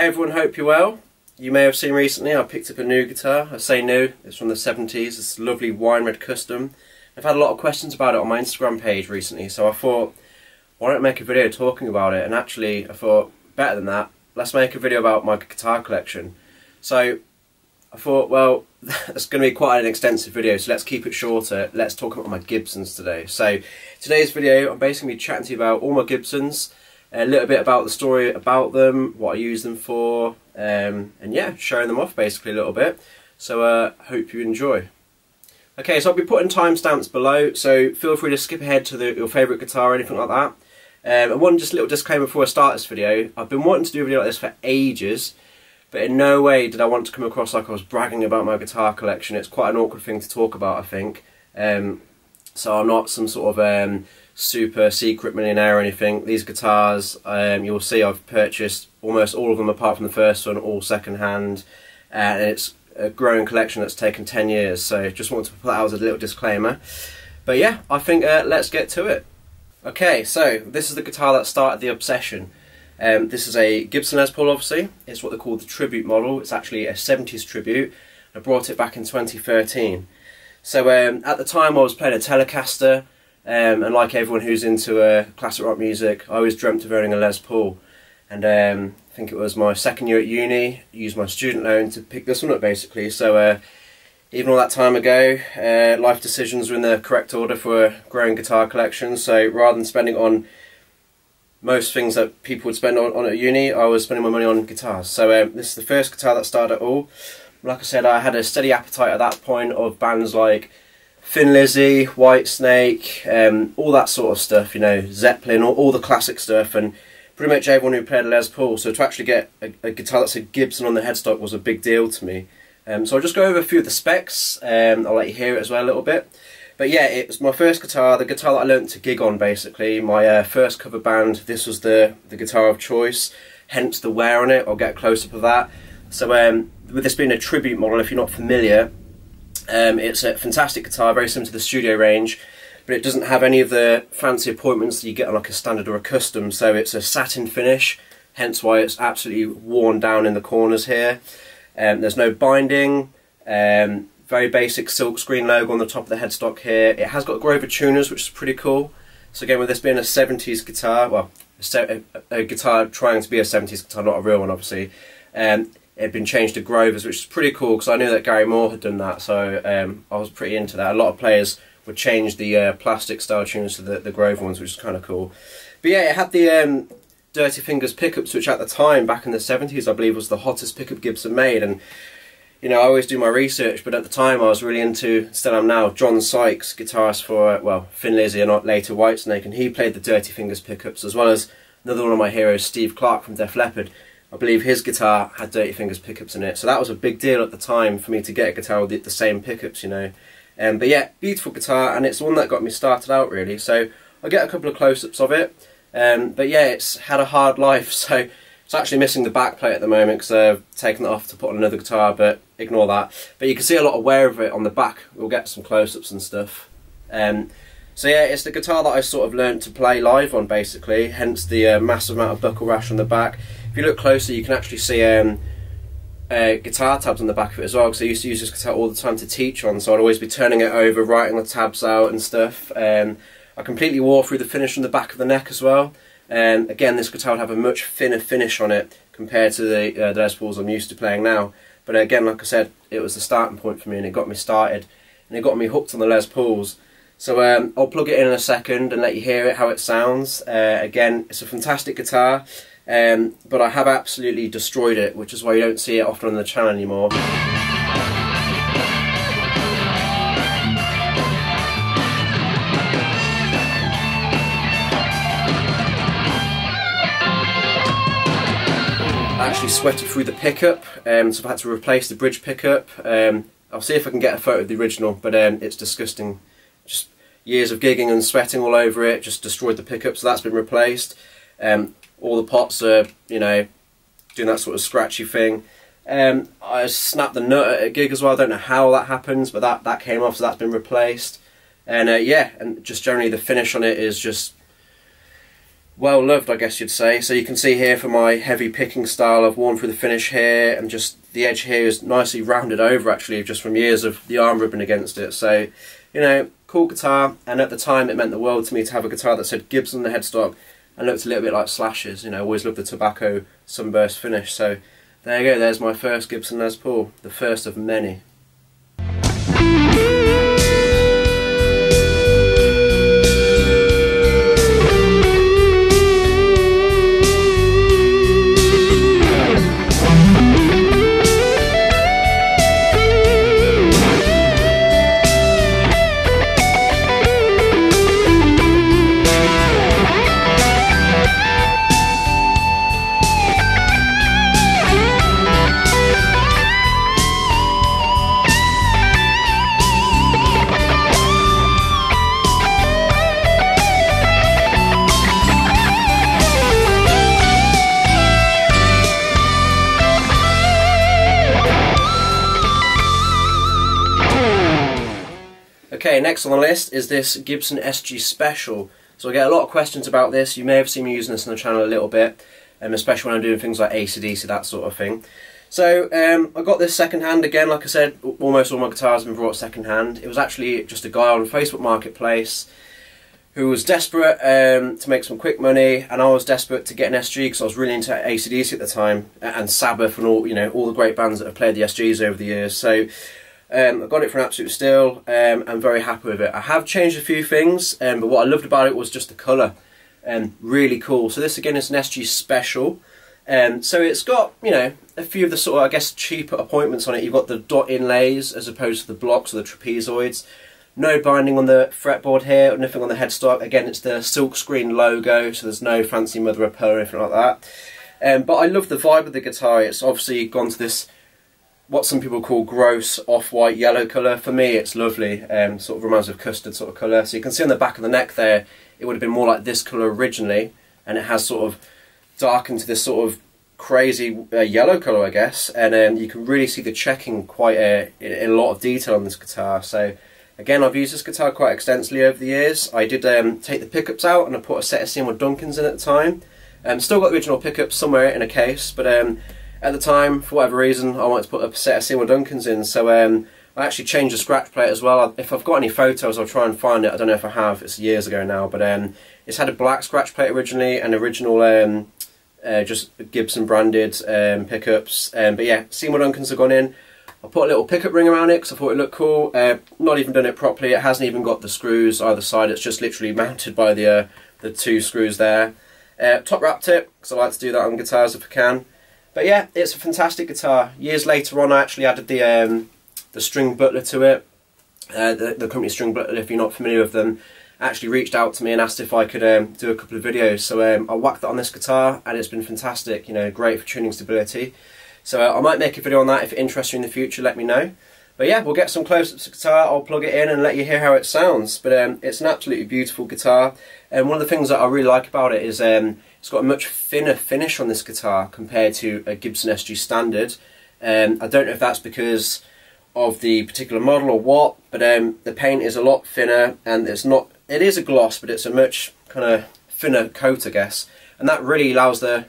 Hey everyone, hope you're well. You may have seen recently I picked up a new guitar. I say new, it's from the 70s, it's a lovely wine red custom. I've had a lot of questions about it on my Instagram page recently, so I thought, why don't I make a video talking about it? And actually, I thought, better than that, let's make a video about my guitar collection. So, I thought, well, it's going to be quite an extensive video, so let's keep it shorter. Let's talk about my Gibsons today. So, today's video, I'm basically going to be chatting to you about all my Gibsons, a little bit about the story about them, what I use them for, and yeah, showing them off basically a little bit. So hope you enjoy. Okay, so I'll be putting timestamps below, so feel free to skip ahead to your favourite guitar or anything like that. And one just little disclaimer before I start this video, I've been wanting to do a video like this for ages, but in no way did I want to come across like I was bragging about my guitar collection. It's quite an awkward thing to talk about, I think. So I'm not some sort of super secret millionaire or anything. These guitars, you'll see I've purchased almost all of them apart from the first one, all second hand, and it's a growing collection that's taken 10 years, so just wanted to put that out as a little disclaimer. But yeah, I think let's get to it. Okay, so this is the guitar that started the obsession. This is a Gibson Les Paul, obviously. It's what they call the tribute model. It's actually a 70s tribute. I brought it back in 2013. So at the time I was playing a Telecaster, and like everyone who's into classic rock music, I always dreamt of owning a Les Paul. And I think it was my second year at uni, used my student loan to pick this one up basically. So even all that time ago, life decisions were in the correct order for a growing guitar collection. So rather than spending on most things that people would spend on at uni, I was spending my money on guitars. So this is the first guitar that started it all. Like I said, I had a steady appetite at that point of bands like Thin Lizzy, Whitesnake, all that sort of stuff, you know, Zeppelin, all the classic stuff, and pretty much everyone who played a Les Paul. So to actually get a guitar that said Gibson on the headstock was a big deal to me. So I'll just go over a few of the specs, I'll let you hear it as well a little bit. But yeah, it was my first guitar, the guitar that I learnt to gig on basically. My first cover band, this was the guitar of choice, hence the wear on it. I'll get a close-up of that. So with this being a tribute model, if you're not familiar, it's a fantastic guitar, very similar to the studio range, but it doesn't have any of the fancy appointments that you get on like a standard or a custom. So it's a satin finish, hence why it's absolutely worn down in the corners here. There's no binding, very basic silkscreen logo on the top of the headstock here. It has got Grover tuners, which is pretty cool. So again, with this being a 70s guitar, well, a guitar trying to be a 70s guitar, not a real one obviously, it had been changed to Grovers, which is pretty cool because I knew that Gary Moore had done that, so I was pretty into that. A lot of players would change the plastic style tuners to the Grover ones, which is kind of cool. But yeah, it had the Dirty Fingers pickups, which at the time, back in the 70s, I believe was the hottest pickup Gibson made. And you know, I always do my research, but at the time I was really into, still am now, John Sykes, guitarist for, well, Thin Lizzy and later Whitesnake, and he played the Dirty Fingers pickups, as well as another one of my heroes, Steve Clark from Def Leppard. I believe his guitar had Dirty Fingers pickups in it, so that was a big deal at the time for me to get a guitar with the same pickups, you know. But yeah, beautiful guitar, and it's the one that got me started out really, so I'll get a couple of close-ups of it. But yeah, it's had a hard life, so it's actually missing the back plate at the moment because I've taken it off to put on another guitar, but ignore that. But you can see a lot of wear of it on the back. We'll get some close-ups and stuff. So yeah, it's the guitar that I sort of learnt to play live on basically, hence the massive amount of buckle rash on the back. If you look closer, you can actually see guitar tabs on the back of it as well, because I used to use this guitar all the time to teach on, so I'd always be turning it over, writing the tabs out and stuff. I completely wore through the finish on the back of the neck as well. Again, this guitar would have a much thinner finish on it compared to the Les Pauls I'm used to playing now. But again, like I said, it was the starting point for me, and it got me started, and it got me hooked on the Les Pauls. So I'll plug it in a second and let you hear it, how it sounds. Again, it's a fantastic guitar, but I have absolutely destroyed it, which is why you don't see it often on the channel anymore. I actually sweated through the pickup, so I've had to replace the bridge pickup. I'll see if I can get a photo of the original, but it's disgusting. Just years of gigging and sweating all over it, just destroyed the pickup, so that's been replaced. All the pots are, you know, doing that sort of scratchy thing. I snapped the nut at a gig as well, I don't know how that happens, but that came off, so that's been replaced. And yeah, and just generally the finish on it is just well loved, I guess you'd say. So you can see here for my heavy picking style, I've worn through the finish here, and just the edge here is nicely rounded over actually, just from years of the arm rubbing against it. So, you know, cool guitar, and at the time it meant the world to me to have a guitar that said Gibson on the headstock and looked a little bit like Slash's. You know, always loved the tobacco sunburst finish. So there you go, there's my first Gibson Les Paul, the first of many. Okay, next on the list is this Gibson SG Special. So I get a lot of questions about this. You may have seen me using this on the channel a little bit, especially when I'm doing things like AC/DC, that sort of thing. So I got this second hand again. Like I said, almost all my guitars have been brought second hand. It was actually just a guy on Facebook Marketplace who was desperate to make some quick money, and I was desperate to get an SG because I was really into AC/DC at the time, and Sabbath and all, you know, all the great bands that have played the SGs over the years. So I got it for an absolute steal. I'm very happy with it. I have changed a few things, but what I loved about it was just the colour. Really cool. So this again is an SG Special. So it's got, you know, a few of the sort of, I guess, cheaper appointments on it. You've got the dot inlays as opposed to the blocks or the trapezoids. No binding on the fretboard here, or nothing on the headstock. Again, it's the silkscreen logo, so there's no fancy mother of pearl or anything like that. But I love the vibe of the guitar. It's obviously gone to this, what some people call gross off-white yellow colour. For me it's lovely, sort of reminds me of custard sort of colour. So you can see on the back of the neck there, it would have been more like this colour originally, and it has sort of darkened to this sort of crazy yellow colour, I guess. And you can really see the checking quite in a lot of detail on this guitar. So again, I've used this guitar quite extensively over the years. I did take the pickups out, and I put a set of Seymour Duncans in at the time. Still got the original pickups somewhere in a case, but at the time, for whatever reason, I wanted to put a set of Seymour Duncans in, so I actually changed the scratch plate as well. If I've got any photos, I'll try and find it. I don't know if I have, it's years ago now, but it's had a black scratch plate originally, and original just Gibson branded pickups. But yeah, Seymour Duncans have gone in. I put a little pickup ring around it because I thought it looked cool. Not even done it properly. It hasn't even got the screws either side. It's just literally mounted by the two screws there. Top wrapped it because I like to do that on guitars if I can. But yeah, it's a fantastic guitar. Years later on, I actually added the string butler to it. The company String Butler, if you're not familiar with them, actually reached out to me and asked if I could do a couple of videos. So I whacked that on this guitar, and it's been fantastic. You know, great for tuning stability. So I might make a video on that if it's interesting in the future. Let me know. But yeah, we'll get some close-ups of the guitar. I'll plug it in and let you hear how it sounds. But it's an absolutely beautiful guitar. And one of the things that I really like about it is it's got a much thinner finish on this guitar compared to a Gibson SG Standard. I don't know if that's because of the particular model or what, but the paint is a lot thinner, and it is a gloss, but it's a much kind of thinner coat, I guess. And that really allows the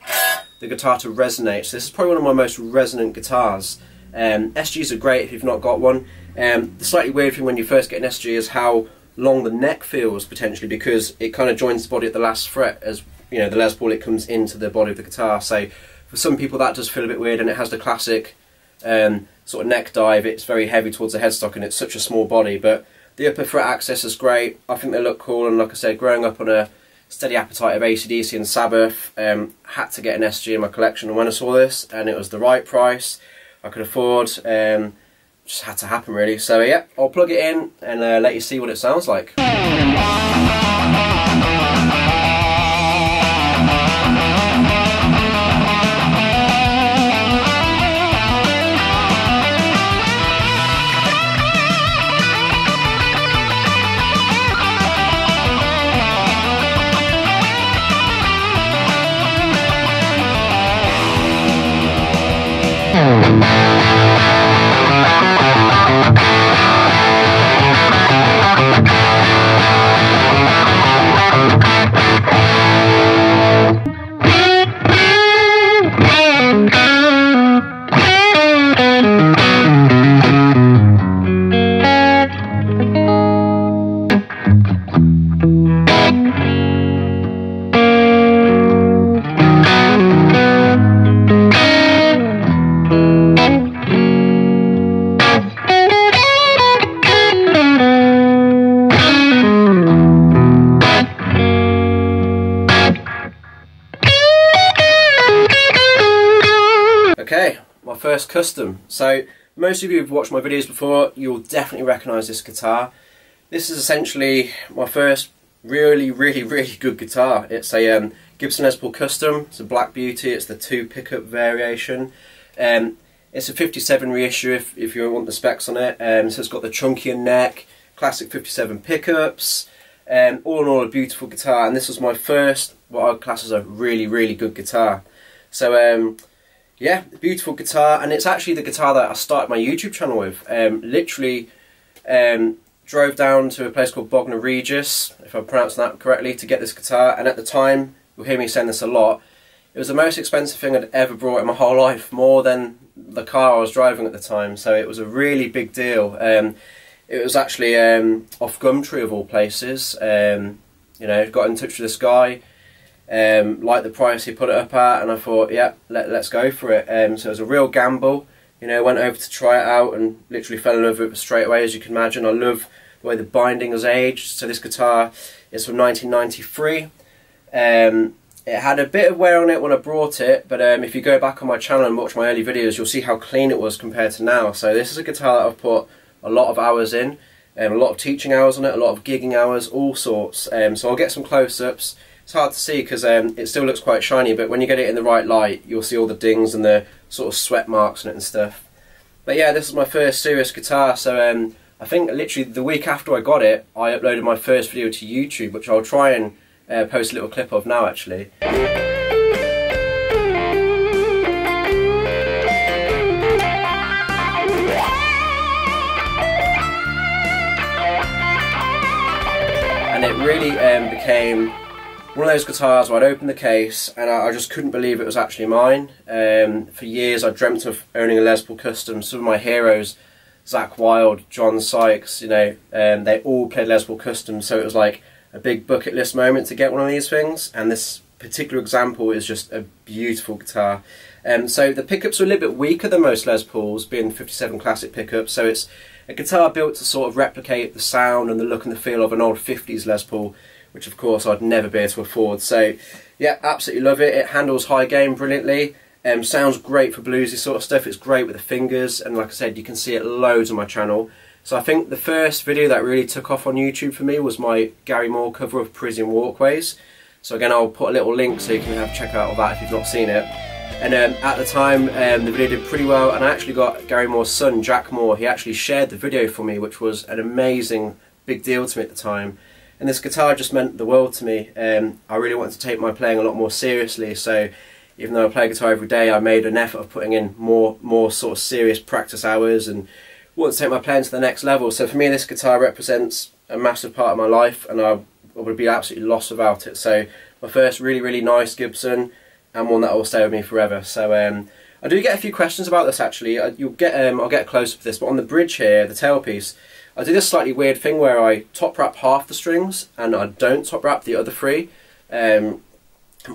guitar to resonate. So this is probably one of my most resonant guitars. SGs are great if you've not got one. The slightly weird thing when you first get an SG is how long the neck feels, potentially, because it kind of joins the body at the last fret. As you know, the Les Paul, it comes into the body of the guitar. So for some people that does feel a bit weird, and it has the classic sort of neck dive. It's very heavy towards the headstock, and it's such a small body, but the upper fret access is great. I think they look cool, and like I said, growing up on a steady appetite of AC/DC and Sabbath, had to get an SG in my collection, and when I saw this and it was the right price I could afford, just had to happen really. So yeah, I'll plug it in and let you see what it sounds like. Okay, my first custom. So most of you who've watched my videos before, you'll definitely recognise this guitar. This is essentially my first really good guitar. It's a Gibson Les Paul Custom. It's a Black Beauty. It's the 2 pickup variation. It's a 57 reissue if you want the specs on it. So it's got the chunkier neck, classic 57 pickups. All in all, a beautiful guitar. And this was my first, what I would class as a really good guitar. So yeah, beautiful guitar, and it's actually the guitar that I started my YouTube channel with. Literally drove down to a place called Bognor Regis, if I'm pronouncing that correctly, to get this guitar. And at the time, you'll hear me saying this a lot, it was the most expensive thing I'd ever brought in my whole life, more than the car I was driving at the time. So it was a really big deal. It was actually off Gumtree of all places. You know, got in touch with this guy. Liked the price he put it up at, and I thought, yeah, let's go for it. So it was a real gamble. You know, went over to try it out and literally fell in love with it straight away, as you can imagine. I love the way the binding has aged. So this guitar is from 1993. It had a bit of wear on it when I brought it, but if you go back on my channel and watch my early videos, you'll see how clean it was compared to now. So this is a guitar that I've put a lot of hours in, a lot of teaching hours on it, a lot of gigging hours, all sorts. So I'll get some close-ups. It's hard to see because it still looks quite shiny, but when you get it in the right light, you'll see all the dings and the sort of sweat marks on it and stuff. But yeah, this is my first serious guitar, so I think literally the week after I got it, I uploaded my first video to YouTube, which I'll try and post a little clip of now actually. And it really became one of those guitars where I'd open the case and I just couldn't believe it was actually mine. For years I dreamt of owning a Les Paul Custom. Some of my heroes, Zakk Wylde, John Sykes, you know, they all played Les Paul Custom, so it was like a big bucket list moment to get one of these things, and this particular example is just a beautiful guitar. So the pickups are a little bit weaker than most Les Pauls, being 57 classic pickups, so it's a guitar built to sort of replicate the sound and the look and the feel of an old 50s Les Paul, which of course I'd never be able to afford. So yeah, absolutely love it. It handles high gain brilliantly, sounds great for bluesy sort of stuff. It's great with the fingers, and like I said, you can see it loads on my channel. So I think the first video that really took off on YouTube for me was my Gary Moore cover of Parisian Walkways. So again, I'll put a little link so you can have a check out of that if you've not seen it. And at the time, the video did pretty well, and I actually got Gary Moore's son, Jack Moore. He actually shared the video for me, which was an amazing big deal to me at the time. And this guitar just meant the world to me. I really wanted to take my playing a lot more seriously, so even though I play guitar every day, I made an effort of putting in more sort of serious practice hours and wanted to take my playing to the next level. So for me, this guitar represents a massive part of my life, and I would be absolutely lost without it. So my first really nice Gibson, and one that will stay with me forever. So I do get a few questions about this actually. I'll get a close up of this, but on the bridge here, the tailpiece, I do this slightly weird thing where I top wrap half the strings and I don't top wrap the other 3. I'm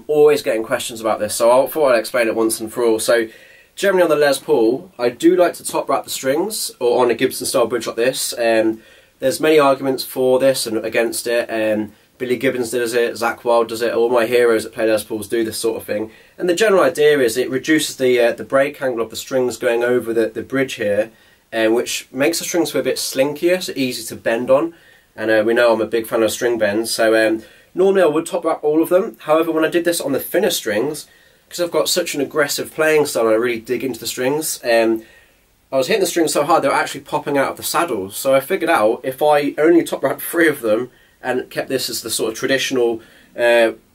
always getting questions about this, so I thought I'd explain it once and for all. So generally on the Les Paul, I do like to top wrap the strings, or on a Gibson style bridge like this. There's many arguments for this and against it. Billy Gibbons does it, Zakk Wylde does it, all my heroes that play Les Pauls do this sort of thing. And the general idea is it reduces the break angle of the strings going over the bridge here, which makes the strings feel a bit slinkier, so easy to bend on. And we know I'm a big fan of string bends, so normally I would top wrap all of them. However, when I did this on the thinner strings, because I've got such an aggressive playing style and I really dig into the strings, I was hitting the strings so hard they were actually popping out of the saddles. So I figured out if I only top wrapped 3 of them and kept this as the sort of traditional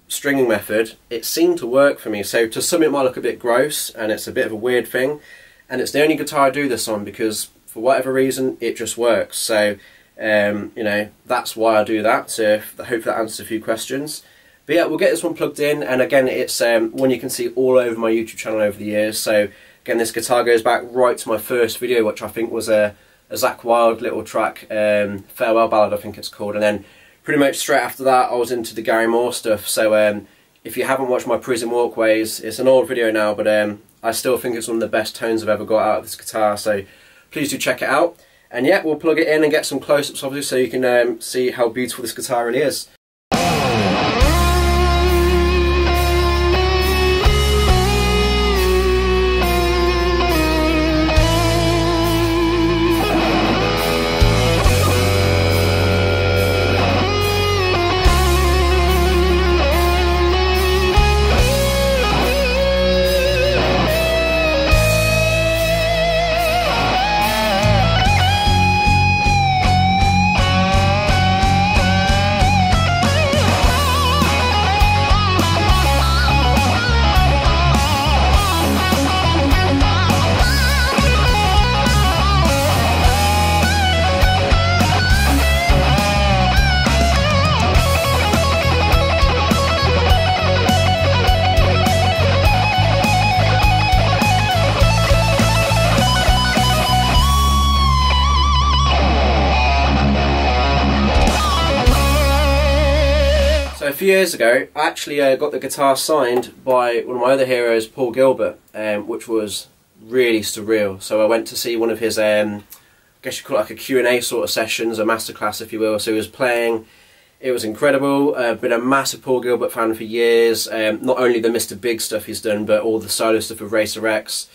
stringing method, it seemed to work for me. So to some it might look a bit gross and it's a bit of a weird thing, and it's the only guitar I do this on because for whatever reason it just works. So you know, that's why I do that. So hopefully that answers a few questions. But yeah, we'll get this one plugged in, and again it's one you can see all over my YouTube channel over the years. So again, this guitar goes back right to my first video, which I think was a Zakk Wylde little track, Farewell Ballad I think it's called, and then pretty much straight after that I was into the Gary Moore stuff. So if you haven't watched my Parisian Walkways, it's an old video now, but I still think it's one of the best tones I've ever got out of this guitar, so please do check it out. And yeah, we'll plug it in and get some close-ups obviously so you can see how beautiful this guitar really is. few years ago, I actually got the guitar signed by one of my other heroes, Paul Gilbert, which was really surreal. So I went to see one of his, I guess you call it like a Q&A sort of sessions, a masterclass if you will. So he was playing, it was incredible. Been a massive Paul Gilbert fan for years. Not only the Mr. Big stuff he's done, but all the solo stuff of Racer X.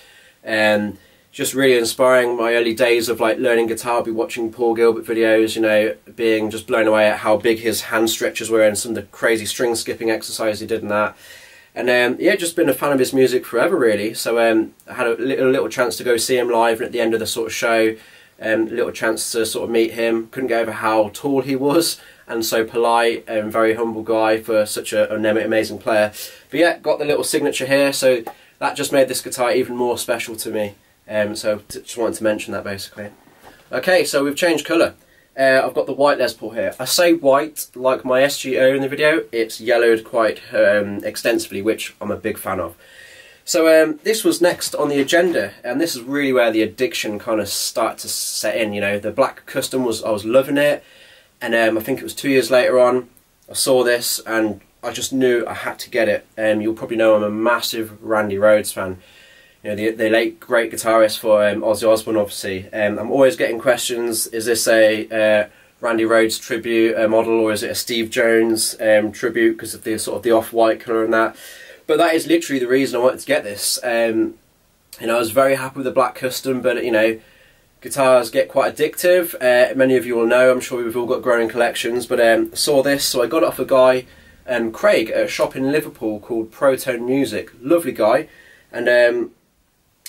Just really inspiring. My early days of like learning guitar, I'd be watching Paul Gilbert videos, you know, being just blown away at how big his hand stretches were and some of the crazy string skipping exercise he did in that. And yeah, just been a fan of his music forever really. So I had a little chance to go see him live, and at the end of the sort of show, a little chance to sort of meet him. Couldn't get over how tall he was and so polite and very humble guy for such an amazing player. But yeah, got the little signature here, so that just made this guitar even more special to me. So just wanted to mention that basically. Okay, so we've changed colour. I've got the white Les Paul here. I say white like my SGO in the video. It's yellowed quite extensively, which I'm a big fan of. So this was next on the agenda, and this is really where the addiction kind of started to set in. You know, the black custom I was loving it, and I think it was 2 years later on, I saw this and I just knew I had to get it. You'll probably know I'm a massive Randy Rhoads fan. You know, the late great guitarist for Ozzy Osbourne, obviously. I'm always getting questions: is this a Randy Rhoads tribute model, or is it a Steve Jones tribute because of the sort of the off-white colour and that? But that is literally the reason I wanted to get this. You know, I was very happy with the black custom, but you know, guitars get quite addictive. Many of you will know. I'm sure we've all got growing collections, but I saw this, so I got it off a guy, Craig, at a shop in Liverpool called Protone Music. Lovely guy, and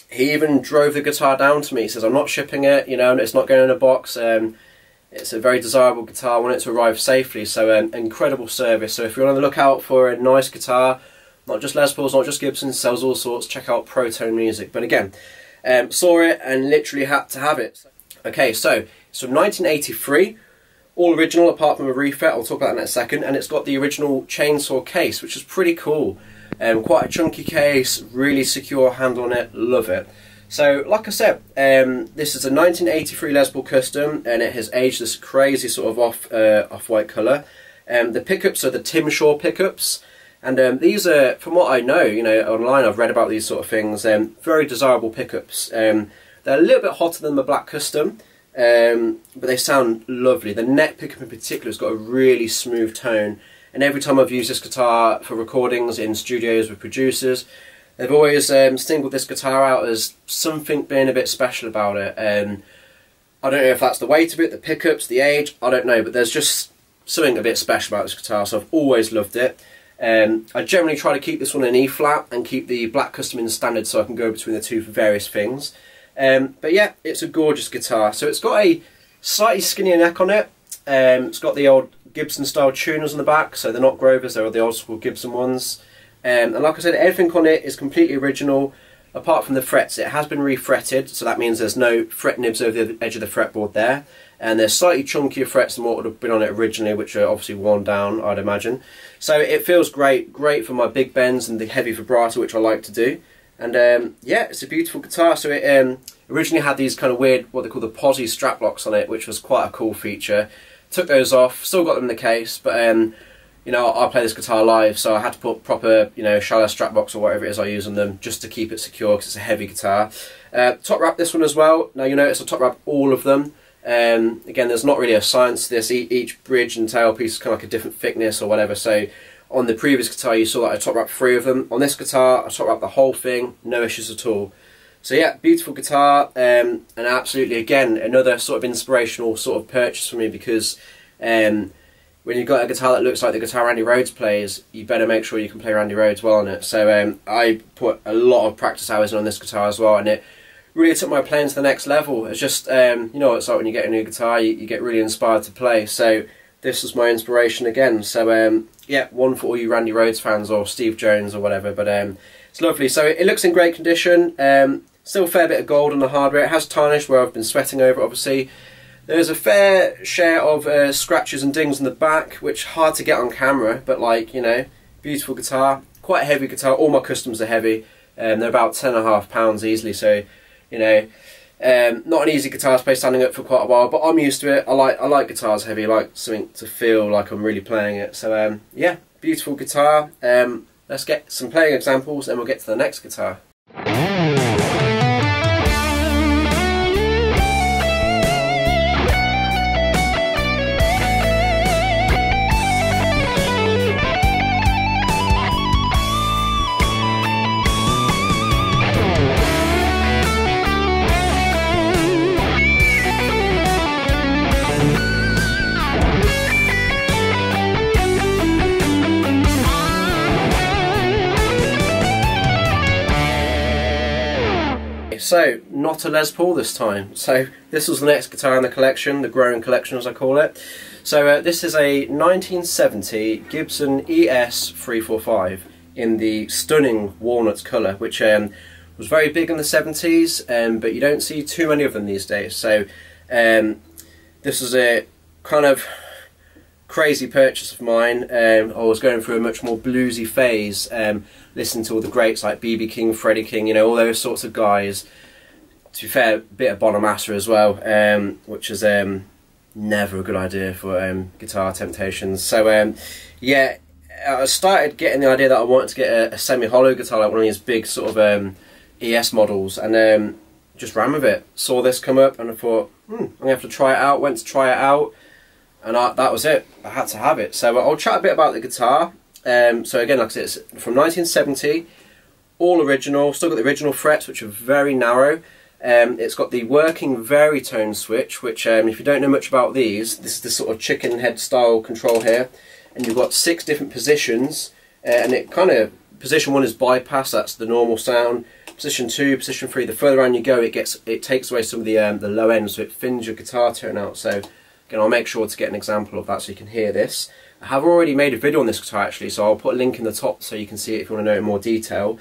he even drove the guitar down to me. He says, I'm not shipping it, you know, and it's not going in a box. It's a very desirable guitar. I want it to arrive safely. So incredible service. So if you're on the lookout for a nice guitar, not just Les Pauls, not just Gibson, sells all sorts, check out Protone Music. But again, saw it and literally had to have it. Okay, so it's from 1983. All original apart from a refit. I'll talk about that in a second. And it's got the original chainsaw case, which is pretty cool. Quite a chunky case, really secure handle on it, love it. So like I said, this is a 1983 Les Paul Custom, and it has aged this crazy sort of off-white colour. The pickups are the Tim Shaw pickups, and these are, from what I know, you know, online I've read about these sort of things, very desirable pickups. They're a little bit hotter than the black custom, but they sound lovely. The neck pickup in particular has got a really smooth tone. And every time I've used this guitar for recordings in studios with producers, they've always singled this guitar out as something being a bit special about it. I don't know if that's the weight of it, the pickups, the age, I don't know, but there's just something a bit special about this guitar, so I've always loved it. I generally try to keep this one in E flat and keep the black custom in standard so I can go between the two for various things. But yeah, it's a gorgeous guitar. So it's got a slightly skinnier neck on it. It's got the old Gibson style tuners on the back, so they're not Grovers, they're the old school Gibson ones. And like I said, everything on it is completely original apart from the frets. It has been refretted, so that means there's no fret nibs over the edge of the fretboard there, and there's slightly chunkier frets than what would have been on it originally, which are obviously worn down, I'd imagine. So it feels great for my big bends and the heavy vibrato, which I like to do. And yeah, it's a beautiful guitar. So it originally had these kind of weird, what they call the posi strap locks on it, which was quite a cool feature. Took those off, still got them in the case, but you know, I play this guitar live, so I had to put proper, you know, shallow strap box or whatever it is I use on them just to keep it secure because it's a heavy guitar. Top wrap this one as well. Now you notice I top wrap all of them. Again, there's not really a science to this. Each bridge and tailpiece is kind of like a different thickness or whatever. So on the previous guitar you saw that I top wrapped 3 of them. On this guitar I top wrapped the whole thing, no issues at all. So yeah, beautiful guitar, and absolutely, again, another sort of inspirational sort of purchase for me, because when you've got a guitar that looks like the guitar Randy Rhoads plays, you better make sure you can play Randy Rhoads well on it. So I put a lot of practice hours in on this guitar as well, and it really took my playing to the next level. It's just, you know, it's like when you get a new guitar, you get really inspired to play. So this was my inspiration again. So yeah, one for all you Randy Rhoads fans or Steve Jones or whatever, but it's lovely. So it looks in great condition. Still a fair bit of gold on the hardware. It has tarnish where I've been sweating over it, obviously. There's a fair share of scratches and dings in the back, which hard to get on camera, but like, you know, beautiful guitar. Quite a heavy guitar. All my customs are heavy. They're about 10.5 pounds easily, so, you know, not an easy guitar to play standing up for quite a while, but I'm used to it. I like guitars heavy. I like something to feel like I'm really playing it. So yeah, beautiful guitar. Let's get some playing examples and we'll get to the next guitar. So, not a Les Paul this time. So, this was the next guitar in the collection, the growing collection as I call it. So, this is a 1970 Gibson ES 345 in the stunning walnut colour, which was very big in the 70s, but you don't see too many of them these days. So, this was a kind of crazy purchase of mine. I was going through a much more bluesy phase, listening to all the greats like B.B. King, Freddie King, you know, all those sorts of guys. To be fair, a bit of Bonamassa as well, which is never a good idea for guitar temptations. So yeah, I started getting the idea that I wanted to get a semi-hollow guitar, like one of these big sort of ES models, and just ran with it. Saw this come up and I thought, I'm going to have to try it out. Went to try it out, and that was it. I had to have it. So I'll chat a bit about the guitar. So again, like I said, it's from 1970, all original, still got the original frets, which are very narrow. It's got the working varitone switch, which if you don't know much about these, this is the sort of chicken head style control here, and you've got 6 different positions, and it kind of, position 1 is bypass, that's the normal sound. Position 2, position 3, the further on you go, it takes away some of the low end, so it thins your guitar tone out. So again, I'll make sure to get an example of that so you can hear this. I have already made a video on this guitar actually, so I'll put a link in the top so you can see it if you want to know in more detail.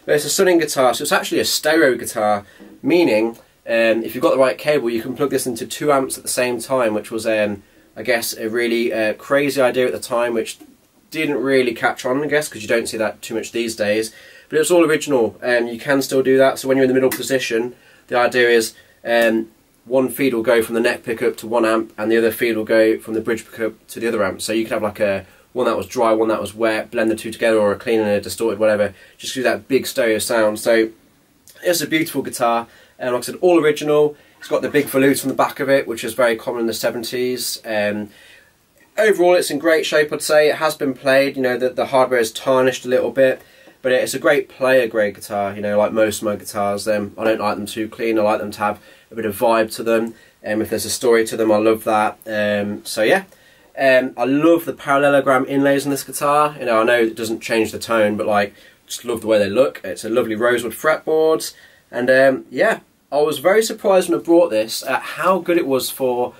But it's a stunning guitar, so it's actually a stereo guitar, meaning if you've got the right cable you can plug this into 2 amps at the same time, which was I guess a really crazy idea at the time, which didn't really catch on, I guess, because you don't see that too much these days. But it's all original, you can still do that. So when you're in the middle position, the idea is one feed will go from the neck pickup to 1 amp and the other feed will go from the bridge pickup to the other amp. So you could have like a one that was dry, one that was wet, blend the 2 together, or a clean and a distorted, whatever, just gives that big stereo sound. So it's a beautiful guitar, and like I said, all original. It's got the big volute on the back of it, which is very common in the 70s. Overall it's in great shape, I'd say. It has been played, you know, the hardware is tarnished a little bit, but it's a great player grade guitar, you know, like most of my guitars. I don't like them too clean, I like them to have a bit of vibe to them, if there's a story to them, I love that. So yeah. I love the parallelogram inlays on this guitar. You know, I know it doesn't change the tone, but like, just love the way they look. It's a lovely rosewood fretboard, and yeah, I was very surprised when I brought this at how good it was for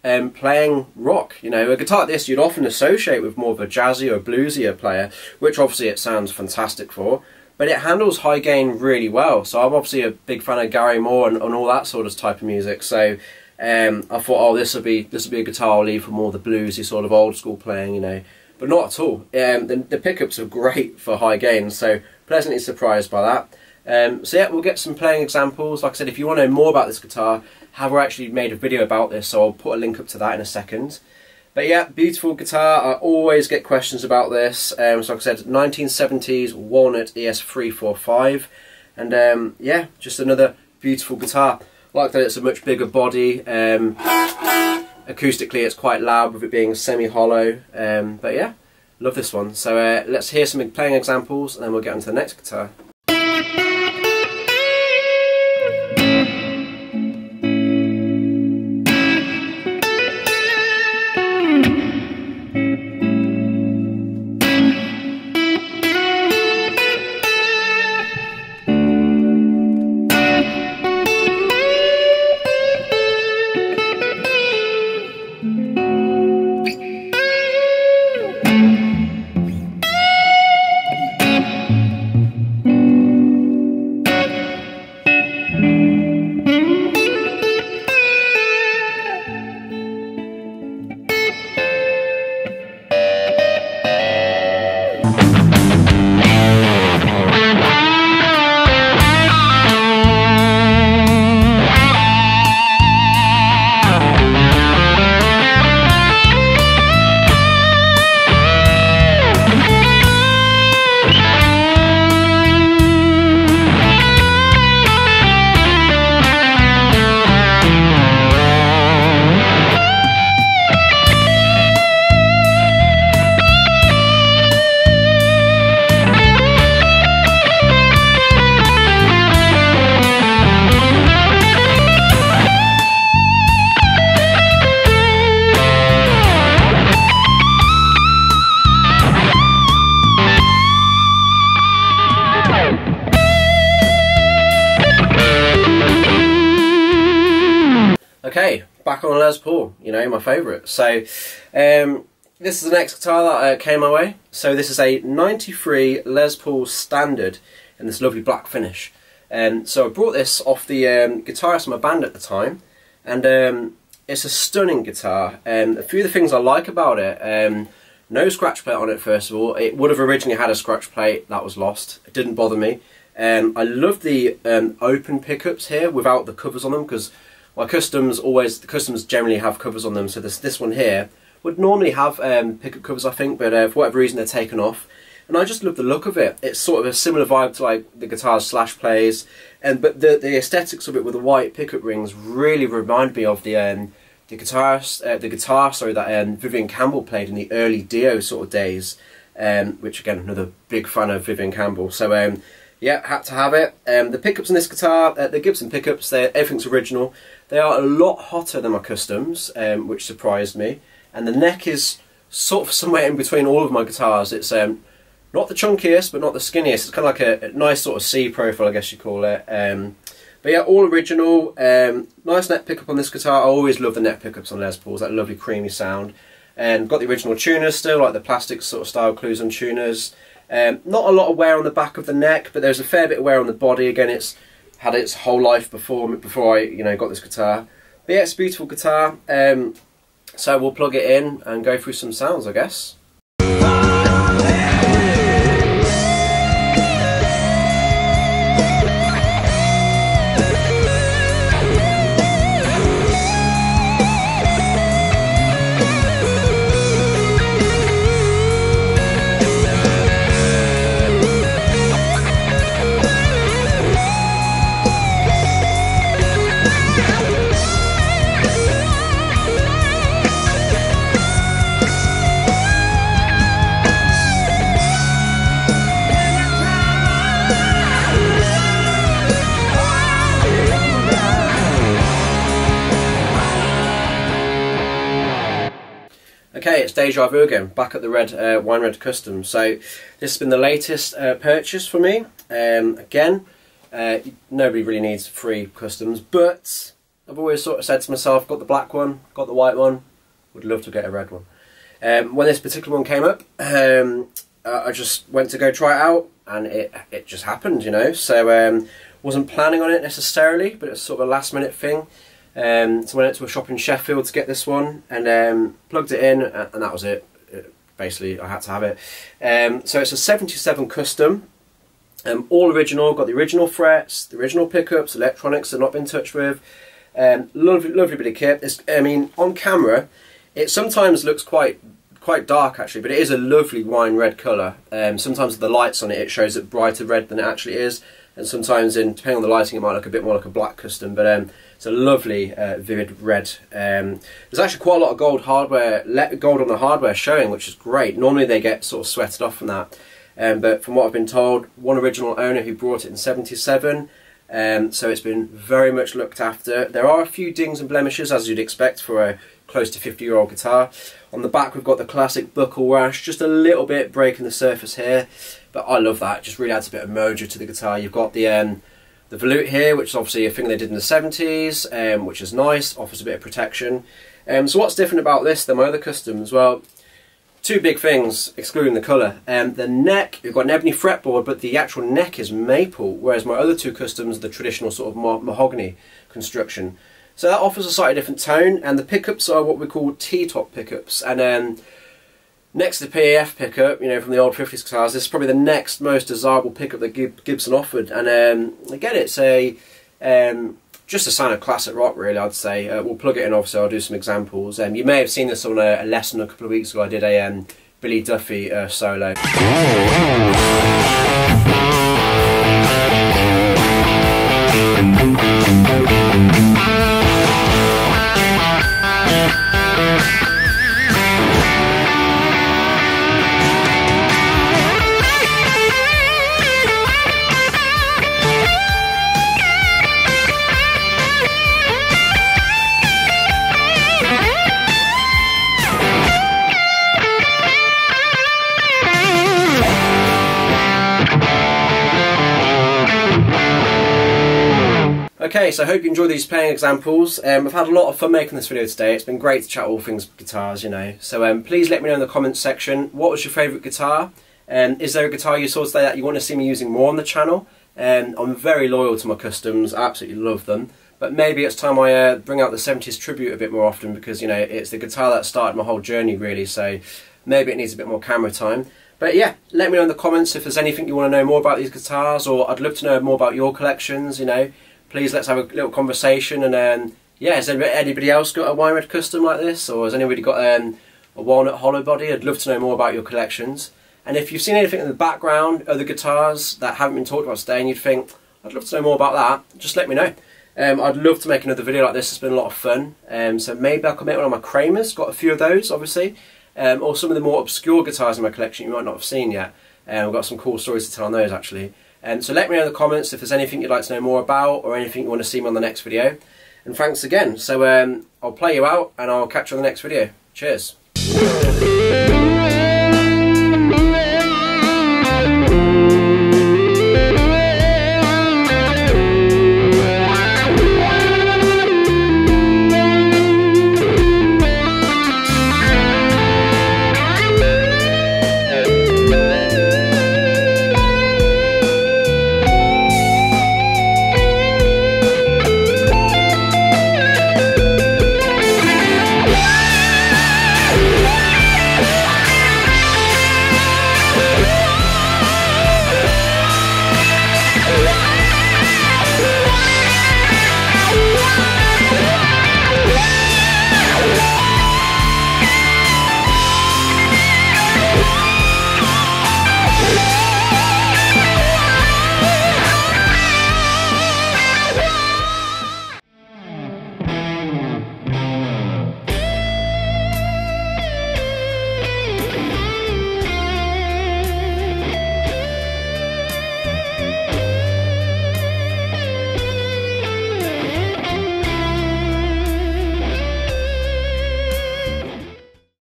playing rock. You know, a guitar like this you'd often associate with more of a jazzy or bluesier player, which obviously it sounds fantastic for, but it handles high gain really well. So I'm obviously a big fan of Gary Moore and all that sort of type of music. So I thought, oh, this would be a guitar I'll leave for more the bluesy sort of old school playing, you know, but not at all. The pickups are great for high gain, so pleasantly surprised by that. So yeah, we'll get some playing examples. Like I said, if you want to know more about this guitar, have actually made a video about this, so I'll put a link up to that in a second. But yeah, beautiful guitar. I always get questions about this. So like I said, 1970s Walnut ES 345, and yeah, just another beautiful guitar. Like that it's a much bigger body, acoustically it's quite loud with it being semi-hollow, but yeah, love this one. So let's hear some playing examples and then we'll get on to the next guitar. Okay, back on Les Paul, you know, my favourite. So, this is the next guitar that came my way. So this is a 93 Les Paul Standard in this lovely black finish. So I brought this off the guitarist of my band at the time, and it's a stunning guitar. A few of the things I like about it, no scratch plate on it first of all. It would have originally had a scratch plate, that was lost. It didn't bother me. I love the open pickups here without the covers on them, because my customs the customs generally have covers on them. So this one here would normally have pickup covers, I think, but for whatever reason they're taken off. And I just love the look of it. It's sort of a similar vibe to like the guitars Slash plays, but the aesthetics of it with the white pickup rings really remind me of the guitar that Vivian Campbell played in the early Dio sort of days, which again, another big fan of Vivian Campbell. So yeah, had to have it. The pickups in this guitar, the Gibson pickups, everything's original. They are a lot hotter than my customs, which surprised me. And the neck is sort of somewhere in between all of my guitars. It's not the chunkiest, but not the skinniest. It's kind of like a nice sort of C profile, I guess you call it. But yeah, all original. Nice neck pickup on this guitar. I always love the neck pickups on Les Pauls, that lovely creamy sound. Got the original tuners still, like the plastic sort of style Clues on tuners. Not a lot of wear on the back of the neck, but there's a fair bit of wear on the body. Again, it's had its whole life before I got this guitar. But yeah, it's a beautiful guitar. So we'll plug it in and go through some sounds, I guess. Okay, it's Deja Vu again, back at the red wine red custom. So this has been the latest purchase for me. Again, nobody really needs free customs, but I've always sort of said to myself, got the black one, got the white one, would love to get a red one. When this particular one came up, I just went to go try it out, and it just happened, you know. So wasn't planning on it necessarily, but it's sort of a last minute thing. So I went to a shop in Sheffield to get this one, and plugged it in, and that was it. Basically, I had to have it. So it's a 77 custom, all original. Got the original frets, the original pickups, electronics that have not been touched with. Lovely bit of kit. I mean, on camera, it sometimes looks quite dark actually, but it is a lovely wine red colour. Sometimes with the lights on it, it shows it brighter red than it actually is, and sometimes, depending on the lighting, it might look a bit more like a black custom. But it's a lovely vivid red. There's actually quite a lot of gold on the hardware showing, which is great. Normally they get sort of sweated off from that, but from what I've been told, one original owner who brought it in '77. So it's been very much looked after. There are a few dings and blemishes, as you'd expect for a close to 50-year-old guitar. On the back we've got the classic buckle rash, just a little bit breaking the surface here, but I love that. It just really adds a bit of mojo to the guitar. You've got the volute here, which is obviously a thing they did in the 70s, which is nice, offers a bit of protection. So what's different about this than my other customs? Well, two big things, excluding the colour. The neck, you've got an ebony fretboard, but the actual neck is maple, whereas my other two customs are the traditional sort of mahogany construction. So that offers a slightly different tone, and the pickups are what we call T-top pickups. And next to the PAF pickup, you know, from the old 50s guitars, this is probably the next most desirable pickup that Gibson offered. And again, it's just a sign of classic rock, really, I'd say. We'll plug it in, obviously, I'll do some examples. You may have seen this on a lesson a couple of weeks ago. I did a Billy Duffy solo. Okay, so I hope you enjoy these playing examples. I've had a lot of fun making this video today. It's been great to chat all things guitars, you know. So please let me know in the comments section, what was your favourite guitar? Is there a guitar you saw today that you want to see me using more on the channel? I'm very loyal to my customs, I absolutely love them. But maybe it's time I bring out the 70s tribute a bit more often, because, you know, it's the guitar that started my whole journey really, so maybe it needs a bit more camera time. But yeah, let me know in the comments if there's anything you want to know more about these guitars, or I'd love to know more about your collections, you know. Please let's have a little conversation, and yeah, has anybody else got a wine red custom like this, or has anybody got a walnut hollow body? I'd love to know more about your collections. And if you've seen anything in the background, other guitars that haven't been talked about today, and you'd think, I'd love to know more about that, just let me know. I'd love to make another video like this. It's been a lot of fun. So maybe I could make one on my Kramers, got a few of those obviously, or some of the more obscure guitars in my collection you might not have seen yet. We've got some cool stories to tell on those actually. So let me know in the comments if there's anything you'd like to know more about, or anything you want to see me on the next video. And thanks again. So I'll play you out, and I'll catch you on the next video. Cheers.